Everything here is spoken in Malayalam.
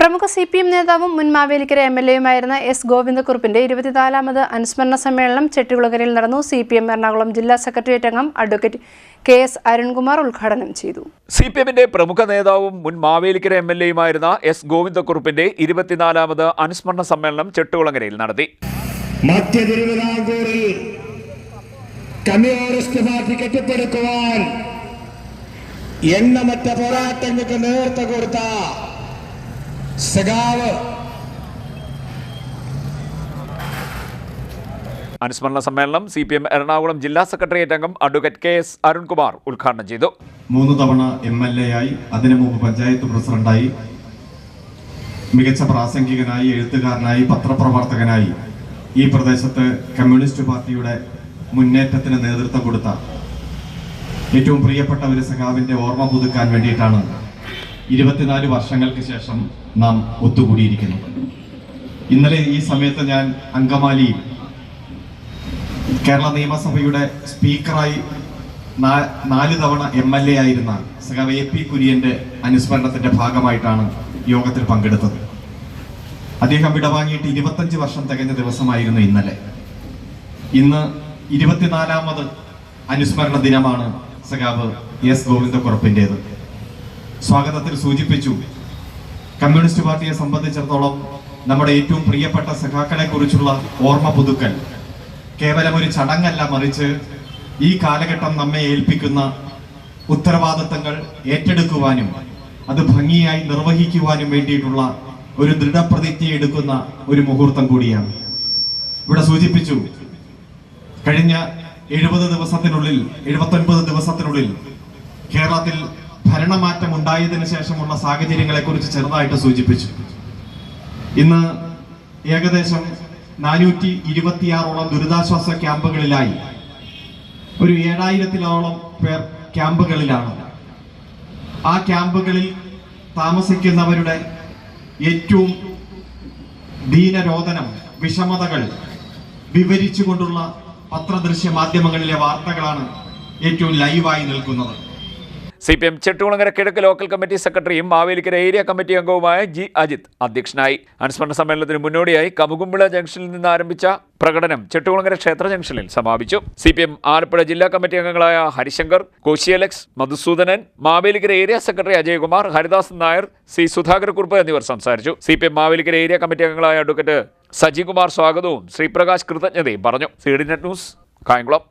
പ്രമുഖ CPM നേതാവും മുൻ മാവേലിക്കര MLA-യുമായിരുന്ന S. ഗോവിന്ദക്കുറുപ്പിന്റെ 24ാമത് അനുസ്മരണ സമ്മേളനം ചെട്ടികുളങ്ങരയിൽ നടന്നു. CPM എറണാകുളം ജില്ലാ സെക്രട്ടേറിയറ്റ് അംഗം അഡ്വക്കേറ്റ് KS. അരുൺകുമാർ ഉദ്ഘാടനം ചെയ്തു. CPM-ന്റെ പ്രമുഖ നേതാവും മുൻ മാവേലിക്കര MLA-യുമായിരുന്ന S. ഗോവിന്ദക്കുറുപ്പിന്റെ 24ാമത് അനുസ്മരണ സമ്മേളനം ചെട്ടികുളങ്ങരയിൽ നടത്തി. മധ്യ തിരുവിതാംകൂറിൽ കമ്മ്യൂണിസ്റ്റ് പാർട്ടി കെട്ടിപ്പടുക്കുവാൻ എണ്ണമറ്റ പോരാട്ടങ്ങൾക്ക് നേതൃത്വം കൊടുത്ത സഖാവ് അനുസ്മരണ സമ്മേളനം CPM എറണാകുളം ജില്ലാ സെക്രട്ടേറിയറ്റ് അംഗം അഡ്വക്കേറ്റ് KS. അരുൺകുമാർ ഉദ്ഘാടനം ചെയ്തു. 3 തവണ MLA-ആയി, അതിനു മുമ്പ് പഞ്ചായത്ത് പ്രസിഡന്റായി, മികച്ച പ്രാസംഗികനായി, എഴുത്തുകാരനായി, പത്രപ്രവർത്തകനായി ഈ പ്രദേശത്ത് കമ്മ്യൂണിസ്റ്റ് പാർട്ടിയുടെ മുന്നേറ്റത്തിന് നേതൃത്വം കൊടുത്ത ഏറ്റവും പ്രിയപ്പെട്ട ഒരു സഖാവിന്റെ ഓർമ്മ പുതുക്കാൻ വേണ്ടിയിട്ടാണ് 24 വർഷങ്ങൾക്ക് ശേഷം നാം ഒത്തുകൂടിയിരിക്കുന്നത്. ഇന്നലെ ഈ സമയത്ത് ഞാൻ അങ്കമാലിയിൽ കേരള നിയമസഭയുടെ സ്പീക്കറായി 4 തവണ MLA ആയിരുന്ന സഖാവ് AP കുര്യന്റെ അനുസ്മരണത്തിന്റെ ഭാഗമായിട്ടാണ് യോഗത്തിൽ പങ്കെടുത്തത്. അദ്ദേഹം വിടവാങ്ങിയിട്ട് 25 വർഷം തികഞ്ഞ ദിവസമായിരുന്നു ഇന്നലെ. ഇന്ന് 24ാമത് അനുസ്മരണ ദിനമാണ് സഖാവ് S. ഗോവിന്ദക്കുറുപ്പിൻ്റേത്. സ്വാഗതത്തിൽ സൂചിപ്പിച്ചു, കമ്മ്യൂണിസ്റ്റ് പാർട്ടിയെ സംബന്ധിച്ചിടത്തോളം നമ്മുടെ ഏറ്റവും പ്രിയപ്പെട്ട സഖാക്കളെ കുറിച്ചുള്ള ഓർമ്മ പുതുക്കൽ കേവലം ഒരു ചടങ്ങല്ല, മറിച്ച് ഈ കാലഘട്ടം നമ്മെ ഏൽപ്പിക്കുന്ന ഉത്തരവാദിത്തങ്ങൾ ഏറ്റെടുക്കുവാനും അത് ഭംഗിയായി നിർവഹിക്കുവാനും വേണ്ടിയിട്ടുള്ള ഒരു ദൃഢപ്രതിജ്ഞ എടുക്കുന്ന ഒരു മുഹൂർത്തം കൂടിയാണ്. ഇവിടെ സൂചിപ്പിച്ചു, കഴിഞ്ഞ 79 ദിവസത്തിനുള്ളിൽ കേരളത്തിൽ ഭരണമാറ്റം ഉണ്ടായതിനു ശേഷമുള്ള സാഹചര്യങ്ങളെ കുറിച്ച് ചെറുതായിട്ട് സൂചിപ്പിച്ചു. ഇന്ന് ഏകദേശം 426ഓളം ദുരിതാശ്വാസ ക്യാമ്പുകളിലായി ഒരു 7000-ഓളം പേർ ക്യാമ്പുകളിലാണ്. ആ ക്യാമ്പുകളിൽ താമസിക്കുന്നവരുടെ ഏറ്റവും ദീനരോധനം, വിഷമതകൾ വിവരിച്ചുകൊണ്ടുള്ള പത്രദൃശ്യ മാധ്യമങ്ങളിലെ വാർത്തകളാണ് ഏറ്റവും ലൈവായി നിൽക്കുന്നത്. CPM ചെട്ടികുളങ്ങര കിഴക്ക് ലോക്കൽ കമ്മിറ്റി സെക്രട്ടറിയും മാവേലിക്കര ഏരിയ കമ്മിറ്റി അംഗവുമായ G. അജിത് അധ്യക്ഷനായി. അനുസ്മരണ സമ്മേളനത്തിന് മുന്നോടിയായി കമുകുമ്പിള ജംഗ്ഷനിൽ നിന്ന് ആരംഭിച്ച പ്രകടനം ചെട്ടികുളങ്ങര ക്ഷേത്ര ജംഗ്ഷനിൽ സമാപിച്ചു. CPM ആലപ്പുഴ ജില്ലാ കമ്മിറ്റി അംഗങ്ങളായ Harishankar, കോശിയലക്സ്, Madhusoodanan, Mavelikkara area secretary Ajayakumar, Haridasan Nair, C. Sudhakarakurup എന്നിവർ സംസാരിച്ചു. CPM മാവേലിക്കര ഏരിയ കമ്മിറ്റി അംഗങ്ങളായ അഡ്വക്കേറ്റ് സജികുമാർ സ്വാഗതവും ശ്രീപ്രകാശ് കൃതജ്ഞതയും പറഞ്ഞു. CDNet news, Kayamkulam.